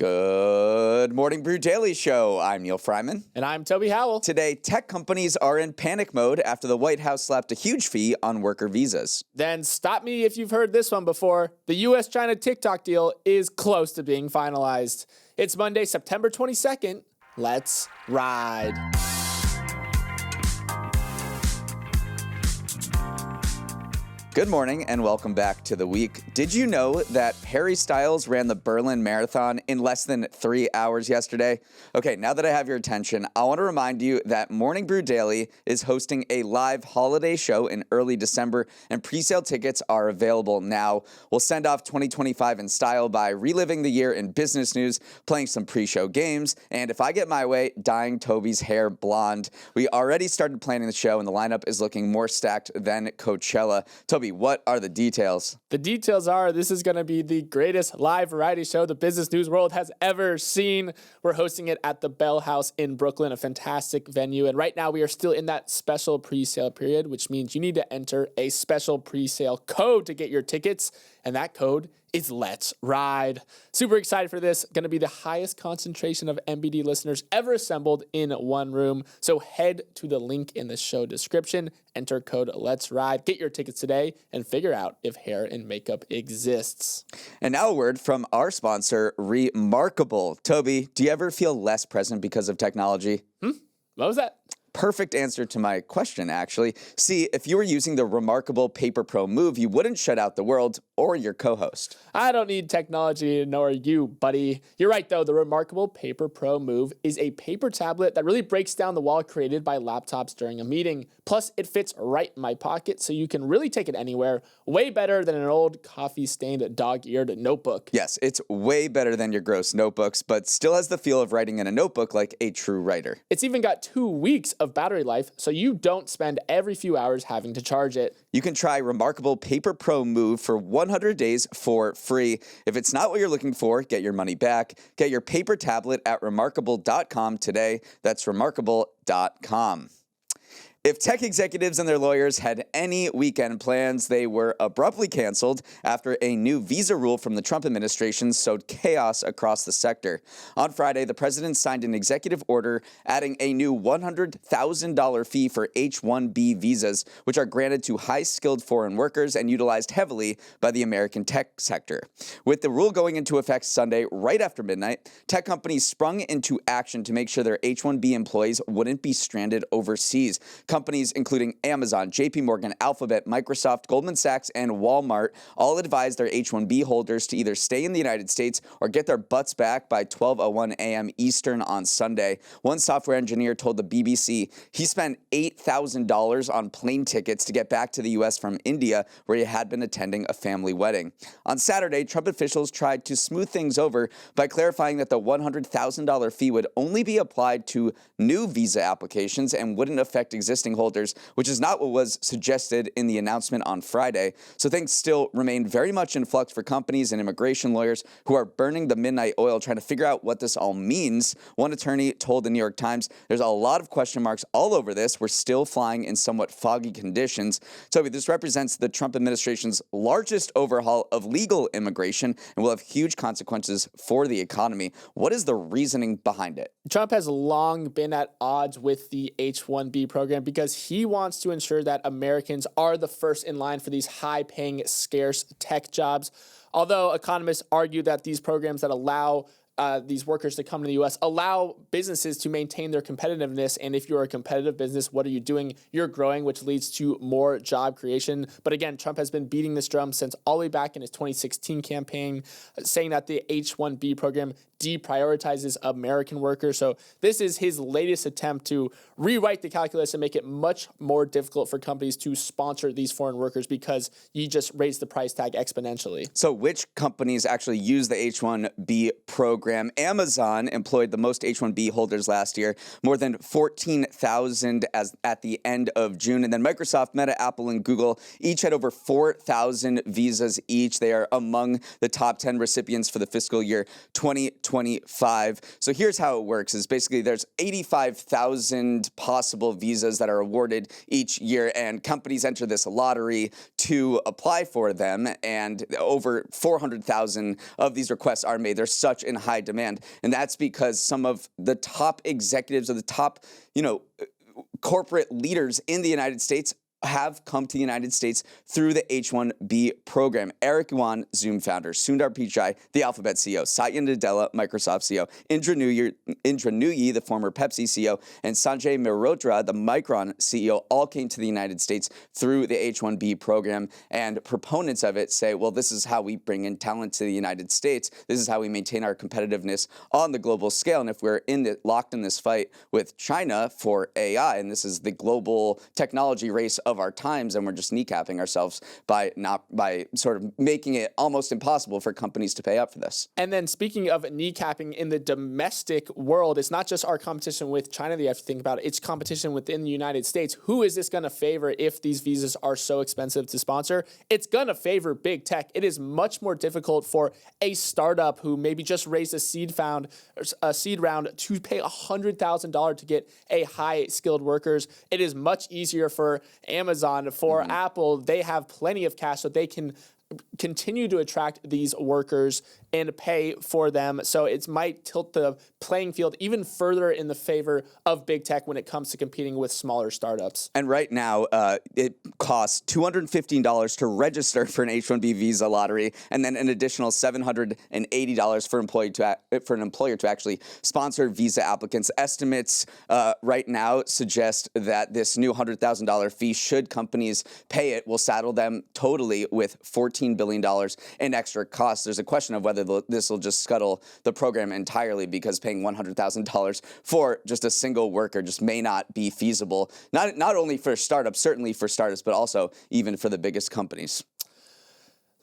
Good morning, Brew Daily show. I'm Neal Freyman. And I'm Toby Howell. Today, tech companies are in panic mode after the White House slapped a huge fee on worker visas. Then stop me if you've heard this one before. The US-China TikTok deal is close to being finalized. It's Monday, September 22nd. Let's ride. Good morning and welcome back to the week. Did you know that Harry Styles ran the Berlin Marathon in less than 3 hours yesterday? Okay, now that I have your attention, I want to remind you that Morning Brew Daily is hosting a live holiday show in early December, and pre-sale tickets are available now. We'll send off 2025 in style by reliving the year in business news, playing some pre-show games, and if I get my way, dyeing Toby's hair blonde. We already started planning the show, and the lineup is looking more stacked than Coachella. Toby, what are the details? The details are this is going to be the greatest live variety show the business news world has ever seen. We're hosting it at the Bell House in Brooklyn, a fantastic venue. And right now we are still in that special pre-sale period, which means you need to enter a special pre-sale code to get your tickets. And that code is LETSRIDE. Super excited for this. Going to be the highest concentration of MBD listeners ever assembled in one room. So head to the link in the show description, enter code LETSRIDE, get your tickets today, and figure out if hair and makeup exists. And now a word from our sponsor, Remarkable. Toby, do you ever feel less present because of technology? What was that? Perfect answer to my question, actually. See, if you were using the Remarkable Paper Pro Move, you wouldn't shut out the world or your co-host. I don't need technology, nor you, buddy. You're right, though. The Remarkable Paper Pro Move is a paper tablet that really breaks down the wall created by laptops during a meeting. Plus, it fits right in my pocket, so you can really take it anywhere. Way better than an old coffee-stained, dog-eared notebook. Yes, it's way better than your gross notebooks, but still has the feel of writing in a notebook like a true writer. It's even got 2 weeks of battery life, so you don't spend every few hours having to charge it. You can try Remarkable Paper Pro Move for 100 days for free. If it's not what you're looking for, get your money back. Get your paper tablet at remarkable.com today. That's remarkable.com. If tech executives and their lawyers had any weekend plans, they were abruptly canceled after a new visa rule from the Trump administration sowed chaos across the sector. On Friday, the president signed an executive order adding a new $100,000 fee for H1-B visas, which are granted to high-skilled foreign workers and utilized heavily by the American tech sector. With the rule going into effect Sunday right after midnight, tech companies sprung into action to make sure their H1-B employees wouldn't be stranded overseas. Companies including Amazon, JP Morgan, Alphabet, Microsoft, Goldman Sachs, and Walmart all advised their H-1B holders to either stay in the United States or get their butts back by 12:01 a.m. Eastern on Sunday. One software engineer told the BBC he spent $8,000 on plane tickets to get back to the U.S. from India, where he had been attending a family wedding. On Saturday, Trump officials tried to smooth things over by clarifying that the $100,000 fee would only be applied to new visa applications and wouldn't affect existing holders, which is not what was suggested in the announcement on Friday. So things still remain very much in flux for companies and immigration lawyers who are burning the midnight oil trying to figure out what this all means. One attorney told the New York Times, "There's a lot of question marks all over this. We're still flying in somewhat foggy conditions." Toby, this represents the Trump administration's largest overhaul of legal immigration and will have huge consequences for the economy. What is the reasoning behind it? Trump has long been at odds with the H-1B program because he wants to ensure that Americans are the first in line for these high-paying, scarce tech jobs. Although economists argue that these programs that allow these workers to come to the U.S. allow businesses to maintain their competitiveness. And if you're a competitive business, what are you doing? You're growing, which leads to more job creation. But again, Trump has been beating this drum since all the way back in his 2016 campaign, saying that the H-1B program deprioritizes American workers. So this is his latest attempt to rewrite the calculus and make it much more difficult for companies to sponsor these foreign workers because you just raise the price tag exponentially. So which companies actually use the H-1B program? Amazon employed the most H-1B holders last year, more than 14,000 as at the end of June. And then Microsoft, Meta, Apple, and Google each had over 4,000 visas each. They are among the top 10 recipients for the fiscal year 2020. 2025. So here's how it works is basically there's 85,000 possible visas that are awarded each year, and companies enter this lottery to apply for them, and over 400,000 of these requests are made. They're such in high demand, and that's because some of the top executives of the top, corporate leaders in the United States have come to the United States through the H1-B program. Eric Yuan, Zoom founder, Sundar Pichai, the Alphabet CEO, Satya Nadella, Microsoft CEO, Indra Nooyi, the former Pepsi CEO, and Sanjay Mehrotra, the Micron CEO, all came to the United States through the H1-B program. And proponents of it say, well, this is how we bring in talent to the United States. This is how we maintain our competitiveness on the global scale. And if we're locked in this fight with China for AI, and this is the global technology race of our times, and we're just kneecapping ourselves by sort of making it almost impossible for companies to pay up for this. And then speaking of kneecapping in the domestic world, it's not just our competition with China that you have to think about. It's competition within the United States. Who is this going to favor if these visas are so expensive to sponsor? It's going to favor big tech. It is much more difficult for a startup who maybe just raised a seed round to pay $100,000 to get a high-skilled workers. It is much easier for Amazon, for Apple. They have plenty of cash so they can continue to attract these workers and pay for them. So it might tilt the playing field even further in the favor of big tech when it comes to competing with smaller startups. And right now, it costs $215 to register for an H-1B visa lottery, and then an additional $780 for an employer to actually sponsor visa applicants. Estimates right now suggest that this new $100,000 fee, should companies pay it, will saddle them totally with $14 billion in extra costs. There's a question of whether this will just scuttle the program entirely, because paying $100,000 for just a single worker just may not be feasible, not only for startups, certainly for startups, but also even for the biggest companies.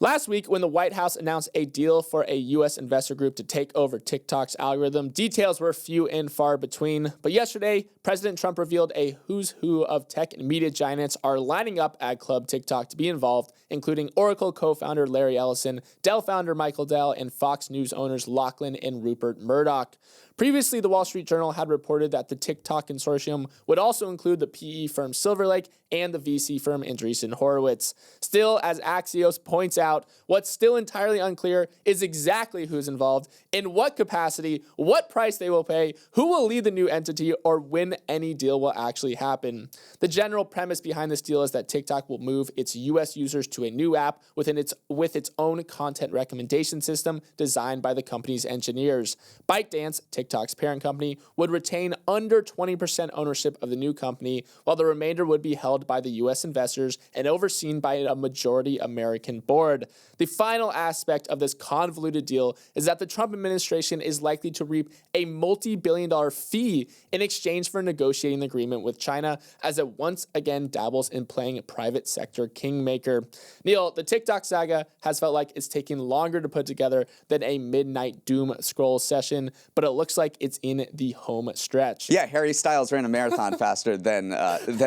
Last week, when the White House announced a deal for a U.S. investor group to take over TikTok's algorithm, details were few and far between. But yesterday, President Trump revealed a who's who of tech and media giants are lining up at Club TikTok to be involved, including Oracle co-founder Larry Ellison, Dell founder Michael Dell, and Fox News owners Lachlan and Rupert Murdoch. Previously, the Wall Street Journal had reported that the TikTok consortium would also include the PE firm Silver Lake and the VC firm Andreessen Horowitz. Still, as Axios points out, what's still entirely unclear is exactly who's involved, in what capacity, what price they will pay, who will lead the new entity, or when any deal will actually happen. The general premise behind this deal is that TikTok will move its U.S. users to a new app with its own content recommendation system designed by the company's engineers. ByteDance, TikTok's parent company, would retain under 20% ownership of the new company, while the remainder would be held by the U.S. investors and overseen by a majority American board. The final aspect of this convoluted deal is that the Trump administration is likely to reap a multi-billion-dollar fee in exchange for negotiating the agreement with China, as it once again dabbles in playing private sector kingmaker. Neal, the TikTok saga has felt like it's taking longer to put together than a midnight doom scroll session, but it looks like it's in the home stretch. Yeah, Harry Styles ran a marathon faster than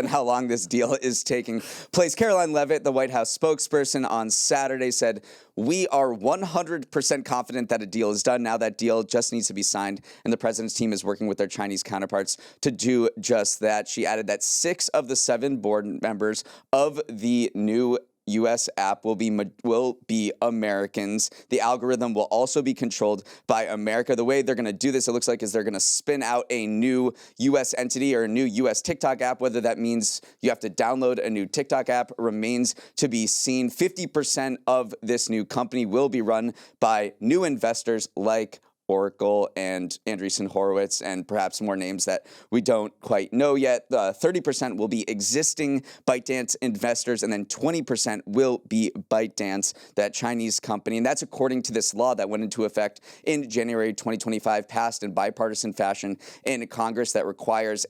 how long this deal is taking place. Caroline Leavitt, the White House spokesperson, on Saturday said, "We are 100% confident that a deal is done. Now that deal just needs to be signed, and the president's team is working with their Chinese counterparts to do just that." She added that 6 of the 7 board members of the new U.S. app will be Americans. The algorithm will also be controlled by America. The way they're going to do this, it looks like, is they're going to spin out a new U.S. entity or a new U.S. TikTok app. Whether that means you have to download a new TikTok app remains to be seen. 50% of this new company will be run by new investors like Oracle and Andreessen Horowitz, and perhaps more names that we don't quite know yet. 30% will be existing ByteDance investors, and then 20% will be ByteDance, that Chinese company. And that's according to this law that went into effect in January 2025, passed in bipartisan fashion in Congress, that requires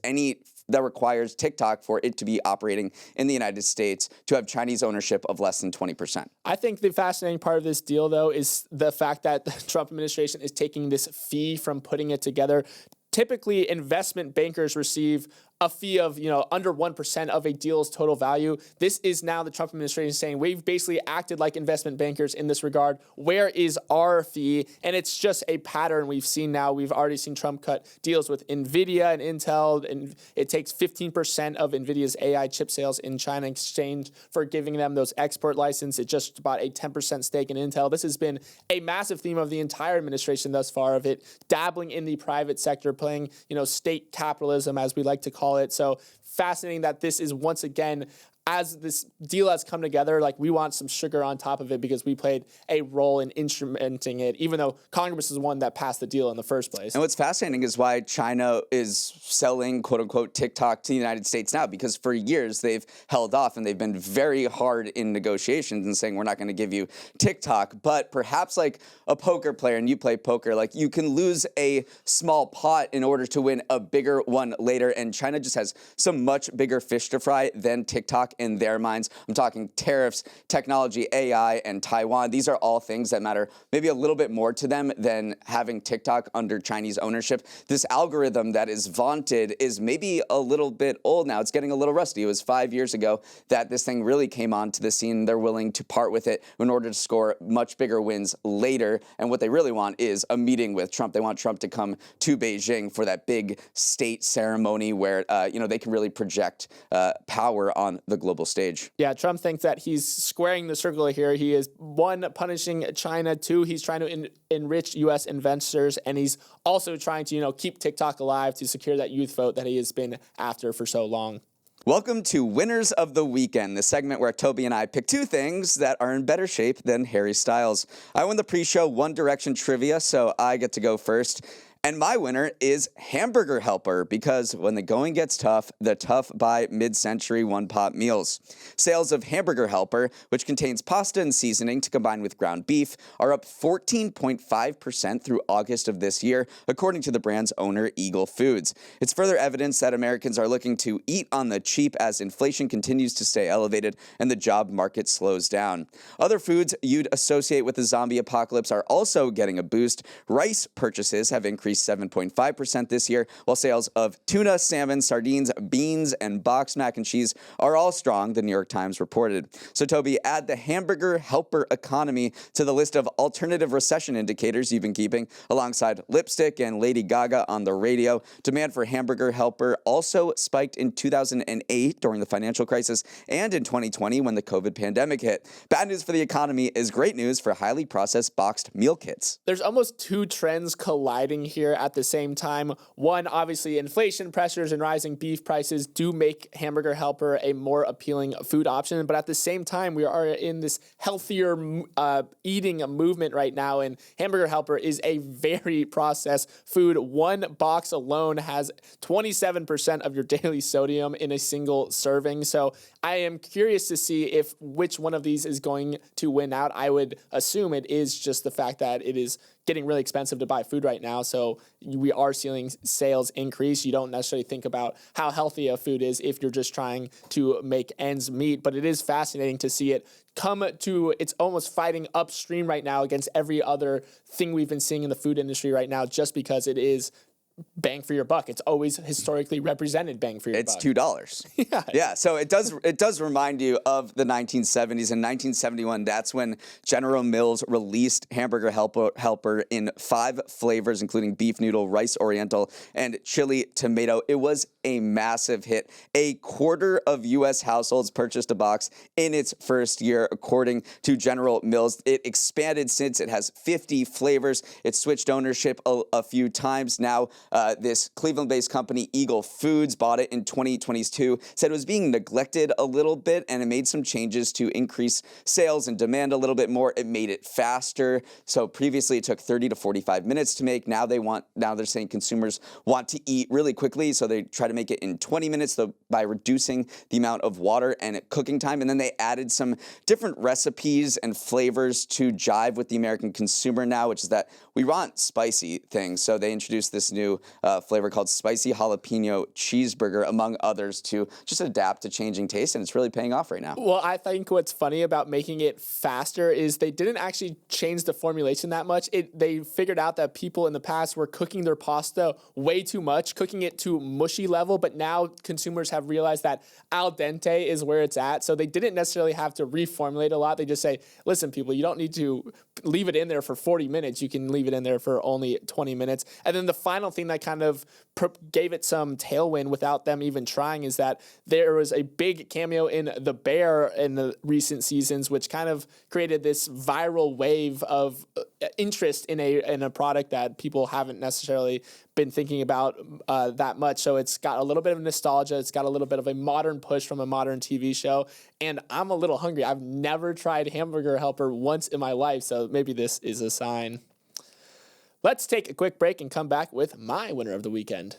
TikTok, for it to be operating in the United States, to have Chinese ownership of less than 20%. I think the fascinating part of this deal, though, is the fact that the Trump administration is taking this fee from putting it together. Typically, investment bankers receive a fee of, under 1% of a deal's total value. This is now the Trump administration saying we've basically acted like investment bankers in this regard. Where is our fee? And it's just a pattern we've seen now. We've already seen Trump cut deals with NVIDIA and Intel, and it takes 15% of NVIDIA's AI chip sales in China in exchange for giving them those export license. It just bought a 10% stake in Intel. This has been a massive theme of the entire administration thus far, of it dabbling in the private sector, playing, state capitalism, as we like to call it. So fascinating that this is once again, as this deal has come together, like, we want some sugar on top of it because we played a role in instrumenting it, even though Congress is the one that passed the deal in the first place. And what's fascinating is why China is selling, quote unquote, TikTok to the United States now, because for years they've held off and they've been very hard in negotiations and saying, we're not going to give you TikTok. But perhaps like a poker player, and you play poker, like, you can lose a small pot in order to win a bigger one later. And China just has some much bigger fish to fry than TikTok in their minds. I'm talking tariffs, technology, AI, and Taiwan. These are all things that matter maybe a little bit more to them than having TikTok under Chinese ownership. This algorithm that is vaunted is maybe a little bit old now. It's getting a little rusty. It was 5 years ago that this thing really came onto the scene. They're willing to part with it in order to score much bigger wins later. And what they really want is a meeting with Trump. They want Trump to come to Beijing for that big state ceremony where they can really project power on the global stage. Yeah, Trump thinks that he's squaring the circle here. He is, one, punishing China. Two, he's trying to enrich U.S. investors, and he's also trying to, keep TikTok alive to secure that youth vote that he has been after for so long. Welcome to Winners of the Weekend, the segment where Toby and I pick two things that are in better shape than Harry Styles. I won the pre-show One Direction trivia, so I get to go first. And my winner is Hamburger Helper, because when the going gets tough, the tough buy mid-century one-pot meals. Sales of Hamburger Helper, which contains pasta and seasoning to combine with ground beef, are up 14.5% through August of this year, according to the brand's owner, Eagle Foods. It's further evidence that Americans are looking to eat on the cheap as inflation continues to stay elevated and the job market slows down. Other foods you'd associate with the zombie apocalypse are also getting a boost. Rice purchases have increased 7.5% this year, while sales of tuna, salmon, sardines, beans, and boxed mac and cheese are all strong, the New York Times reported. So, Toby, add the Hamburger Helper economy to the list of alternative recession indicators you've been keeping, alongside lipstick and Lady Gaga on the radio. Demand for Hamburger Helper also spiked in 2008 during the financial crisis and in 2020 when the COVID pandemic hit. Bad news for the economy is great news for highly processed boxed meal kits. There's almost two trends colliding here at the same time. One, obviously, inflation pressures and rising beef prices do make Hamburger Helper a more appealing food option. But at the same time, we are in this healthier eating movement right now, and Hamburger Helper is a very processed food. One box alone has 27% of your daily sodium in a single serving. So I am curious to see which one of these is going to win out. I would assume it is just the fact that it is getting really expensive to buy food right now. So we are seeing sales increase. You don't necessarily think about how healthy a food is if you're just trying to make ends meet. But it is fascinating to see it come to, it's almost fighting upstream right now against every other thing we've been seeing in the food industry right now, just because it is bang for your buck. It's always historically represented bang for your buck. It's $2. Yeah. So it does remind you of the 1970s. In 1971, that's when General Mills released Hamburger Helper in 5 flavors, including beef noodle, rice oriental, and chili tomato. It was a massive hit. A quarter of U.S. households purchased a box in its first year, according to General Mills. It expanded since. It has 50 flavors. It switched ownership a few times now. This Cleveland-based company, Eagle Foods, bought it in 2022, said it was being neglected a little bit, and it made some changes to increase sales and demand a little bit more. It made it faster. So previously it took 30 to 45 minutes to make. Now they're saying consumers want to eat really quickly, so they try to make it in 20 minutes by reducing the amount of water and cooking time. And then they added some different recipes and flavors to jive with the American consumer now, which is that we want spicy things. So they introduced this new flavor called Spicy Jalapeno Cheeseburger, among others, to just adapt to changing tastes, and it's really paying off right now. Well, I think what's funny about making it faster is they didn't actually change the formulation that much. They figured out that people in the past were cooking their pasta way too much, cooking it to mushy level, but now consumers have realized that al dente is where it's at, so they didn't necessarily have to reformulate a lot. They just say, listen, people, you don't need to leave it in there for 40 minutes. You can leave it in there for only 20 minutes. And then the final thing that kind of gave it some tailwind without them even trying is that there was a big cameo in The Bear in the recent seasons, which kind of created this viral wave of interest in a product that people haven't necessarily been thinking about that much. So it's got a little bit of nostalgia. It's got a little bit of a modern push from a modern TV show. And I'm a little hungry. I've never tried Hamburger Helper once in my life, so maybe this is a sign. Let's take a quick break and come back with my winner of the weekend.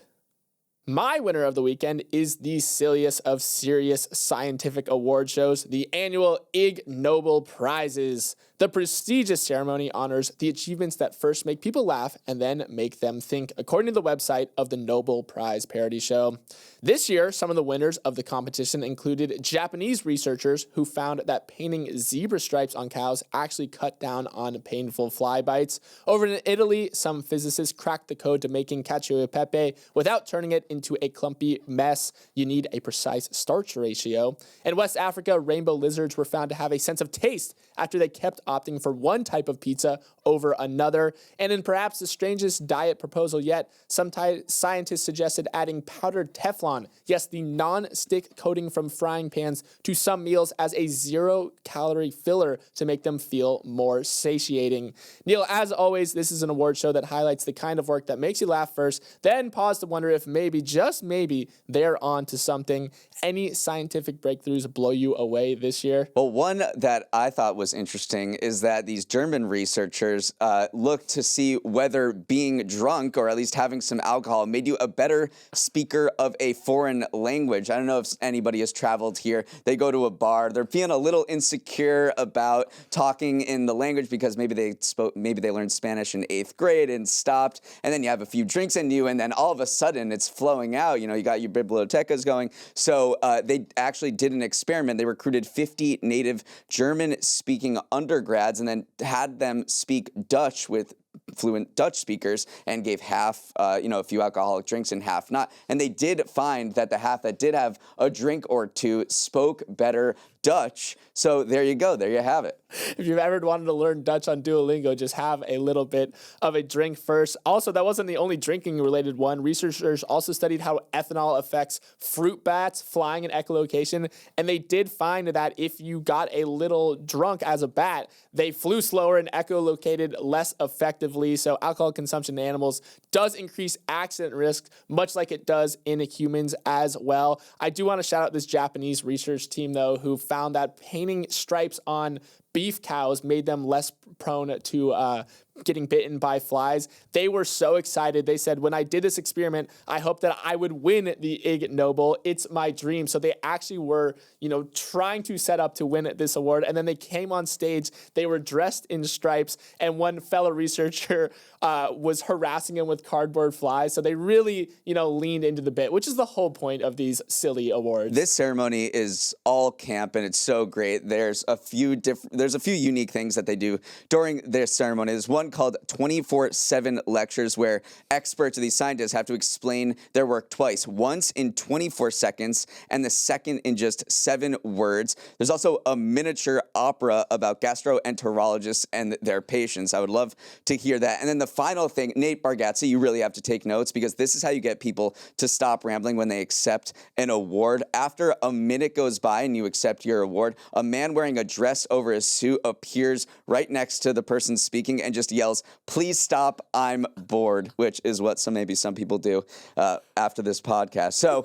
My winner of the weekend is the silliest of serious scientific award shows, the annual Ig Nobel Prizes. The prestigious ceremony honors the achievements that first make people laugh and then make them think, according to the website of the Nobel Prize parody show. This year, some of the winners of the competition included Japanese researchers who found that painting zebra stripes on cows actually cut down on painful fly bites. Over in Italy, some physicists cracked the code to making cacio e pepe without turning it into a clumpy mess. You need a precise starch ratio. In West Africa, rainbow lizards were found to have a sense of taste after they kept opting for one type of pizza over another. And in perhaps the strangest diet proposal yet, some scientists suggested adding powdered Teflon, yes, the non-stick coating from frying pans, to some meals as a zero-calorie filler to make them feel more satiating. Neal, as always, this is an award show that highlights the kind of work that makes you laugh first, then pause to wonder if maybe, just maybe, they're on to something. Any scientific breakthroughs blow you away this year? Well, one that I thought was interesting is that these German researchers looked to see whether being drunk, or at least having some alcohol, made you a better speaker of a foreign language. I don't know if anybody has traveled here. They go to a bar. They're feeling a little insecure about talking in the language because maybe they learned Spanish in 8th grade and stopped. And then you have a few drinks in you, and then all of a sudden it's flowing out. You know, you got your bibliotecas going. So they actually did an experiment. They recruited 50 native German-speaking undergrads and then had them speak Dutch with fluent Dutch speakers and gave half, a few alcoholic drinks and half not. And they did find that the half that did have a drink or two spoke better Dutch. So there you go. There you have it. If you've ever wanted to learn Dutch on Duolingo, just have a little bit of a drink first. Also, that wasn't the only drinking-related one. Researchers also studied how ethanol affects fruit bats flying in echolocation, and they did find that if you got a little drunk as a bat, they flew slower and echolocated less effectively. So alcohol consumption in animals does increase accident risk, much like it does in humans as well. I do want to shout out this Japanese research team, though, who found that painting stripes on beef cows made them less prone to getting bitten by flies. They were so excited. They said, when I did this experiment, I hoped that I would win the Ig Nobel. It's my dream. So they actually were, trying to set up to win this award. And then they came on stage. They were dressed in stripes. And one fellow researcher was harassing him with cardboard flies. So they really, leaned into the bit, which is the whole point of these silly awards. This ceremony is all camp, and it's so great. There's a few unique things that they do during their ceremony. There's one called 24/7 lectures, where experts or these scientists have to explain their work twice, once in 24 seconds and the second in just 7 words. There's also a miniature opera about gastroenterologists and their patients. I would love to hear that. And then the final thing, Nate Bargatze, you really have to take notes, because this is how you get people to stop rambling when they accept an award. After a minute goes by and you accept your award, a man wearing a dress over his suit appears right next to the person speaking and just yells, "Please stop, I'm bored," which is what maybe some people do after this podcast. So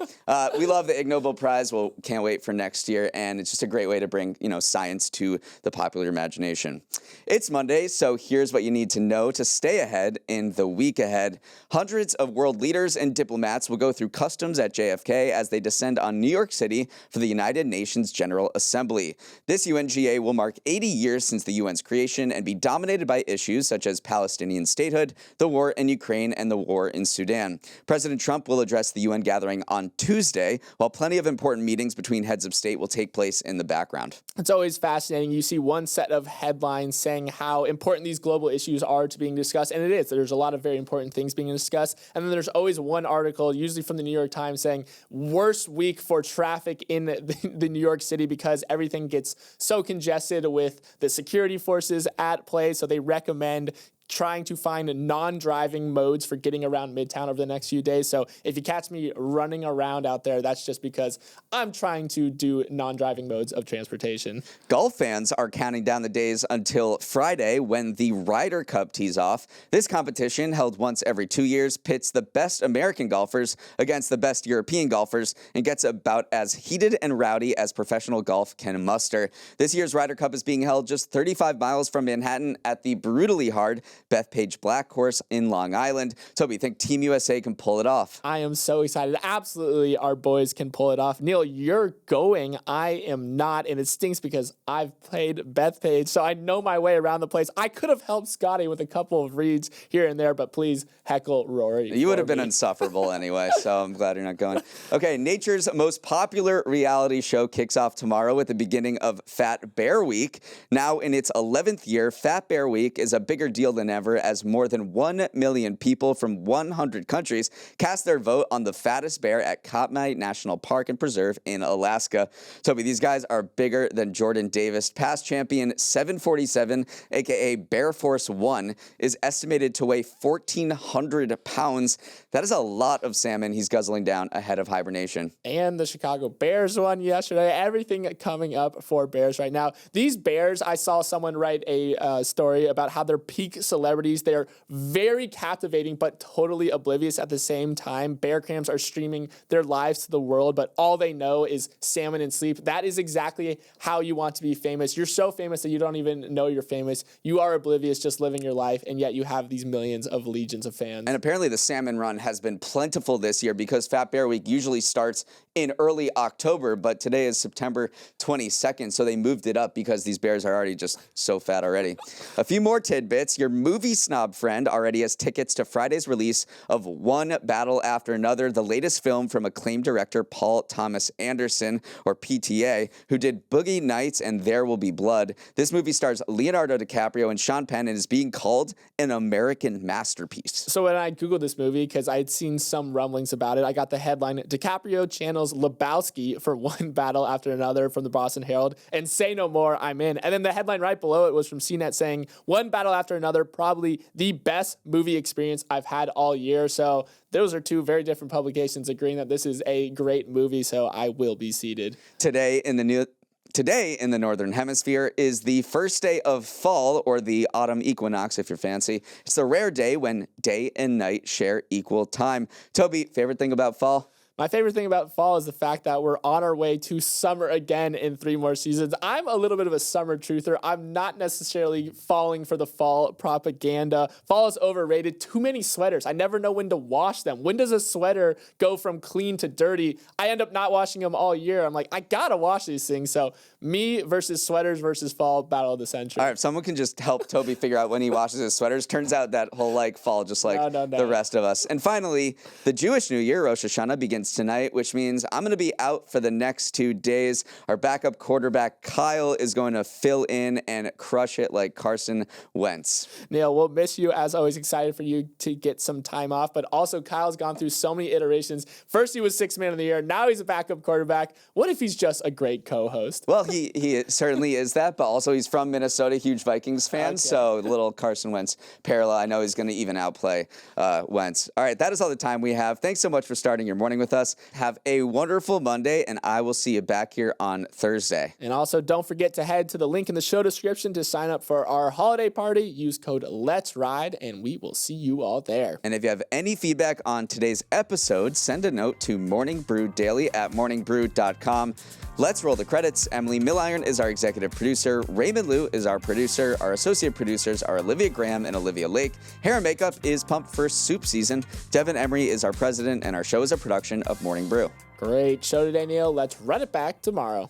we love the Ig Nobel Prize. Well, can't wait for next year, and it's just a great way to bring science to the popular imagination. It's Monday, so here's what you need to know to stay ahead in the week ahead. Hundreds of world leaders and diplomats will go through customs at JFK as they descend on New York City for the United Nations General Assembly. This UNGA will mark 8 80 years since the UN's creation and be dominated by issues such as Palestinian statehood, the war in Ukraine, and the war in Sudan. President Trump will address the UN gathering on Tuesday, while plenty of important meetings between heads of state will take place in the background. It's always fascinating. You see one set of headlines saying how important these global issues are to being discussed, and it is. There's a lot of very important things being discussed, and then there's always one article, usually from the New York Times, saying worst week for traffic in the New York City because everything gets so congested with the security forces at play, so they recommend trying to find non-driving modes for getting around Midtown over the next few days. So if you catch me running around out there, that's just because I'm trying to do non-driving modes of transportation. Golf fans are counting down the days until Friday when the Ryder Cup tees off. This competition, held once every 2 years, pits the best American golfers against the best European golfers and gets about as heated and rowdy as professional golf can muster. This year's Ryder Cup is being held just 35 miles from Manhattan at the brutally hard Bethpage Black course in Long Island. Toby, you think Team USA can pull it off? I am so excited. Absolutely, our boys can pull it off. Neal, you're going. I am not, and it stinks because I've played Bethpage, so I know my way around the place. I could have helped Scotty with a couple of reads here and there, but please heckle Rory. You would have been insufferable anyway, so I'm glad you're not going. Okay, nature's most popular reality show kicks off tomorrow with the beginning of Fat Bear Week. Now in its 11th year, Fat Bear Week is a bigger deal than ever as more than 1 million people from 100 countries cast their vote on the fattest bear at Katmai National Park and Preserve in Alaska. Toby, these guys are bigger than Jordan Davis. Past champion 747, aka Bear Force 1, is estimated to weigh 1,400 pounds. That is a lot of salmon he's guzzling down ahead of hibernation. And the Chicago Bears won yesterday. Everything coming up for bears right now. These bears, I saw someone write a story about how they're peak celebrities. They're very captivating, but totally oblivious at the same time. Bear cams are streaming their lives to the world, but all they know is salmon and sleep. That is exactly how you want to be famous. You're so famous that you don't even know you're famous. You are oblivious, just living your life, and yet you have these millions of legions of fans. And apparently the salmon run has been plentiful this year because Fat Bear Week usually starts in early October, but today is September 22nd, so they moved it up because these bears are already just so fat already. A few more tidbits. Your movie snob friend already has tickets to Friday's release of One Battle After Another, the latest film from acclaimed director Paul Thomas Anderson, or PTA, who did Boogie Nights and There Will Be Blood. This movie stars Leonardo DiCaprio and Sean Penn and is being called an American masterpiece. So when I Googled this movie, because I had seen some rumblings about it, I got the headline, DiCaprio channels Lebowski for One Battle After Another from the Boston Herald, and say no more, I'm in. And then the headline right below it was from CNET saying, One Battle After Another, probably the best movie experience I've had all year. So those are two very different publications agreeing that this is a great movie, so I will be seated. Today in the Northern Hemisphere is the first day of fall, or the autumn equinox if you're fancy. It's the rare day when day and night share equal time. Toby, favorite thing about fall? My favorite thing about fall is the fact that we're on our way to summer again in 3 more seasons. I'm a little bit of a summer truther. I'm not necessarily falling for the fall propaganda. Fall is overrated. Too many sweaters. I never know when to wash them. When does a sweater go from clean to dirty? I end up not washing them all year. I'm like, I gotta wash these things. So me versus sweaters versus fall, battle of the century. All right, if someone can just help Toby figure out when he washes his sweaters. Turns out that whole fall just like the rest of us. And finally, the Jewish New Year, Rosh Hashanah, begins tonight, which means I'm going to be out for the next 2 days. Our backup quarterback, Kyle, is going to fill in and crush it like Carson Wentz. Neal, we'll miss you. As always, excited for you to get some time off. But also, Kyle's gone through so many iterations. First, he was 6th man of the year. Now he's a backup quarterback. What if he's just a great co-host? Well, he certainly is that, but also he's from Minnesota, huge Vikings fan. Okay. So little Carson Wentz parallel. I know he's going to even outplay Wentz. All right, that is all the time we have. Thanks so much for starting your morning with us. Have a wonderful Monday, and I will see you back here on Thursday. And also, don't forget to head to the link in the show description to sign up for our holiday party. Use code LETSRIDE, and we will see you all there. And if you have any feedback on today's episode, send a note to morningbrewdaily@morningbrew.com. Let's roll the credits. Emily Milliron is our executive producer. Raymond Liu is our producer. Our associate producers are Olivia Graham and Olivia Lake. Hair and makeup is Pump for Soup Season. Devin Emery is our president, and our show is a production of Morning Brew. Great show today, Neal. Let's run it back tomorrow.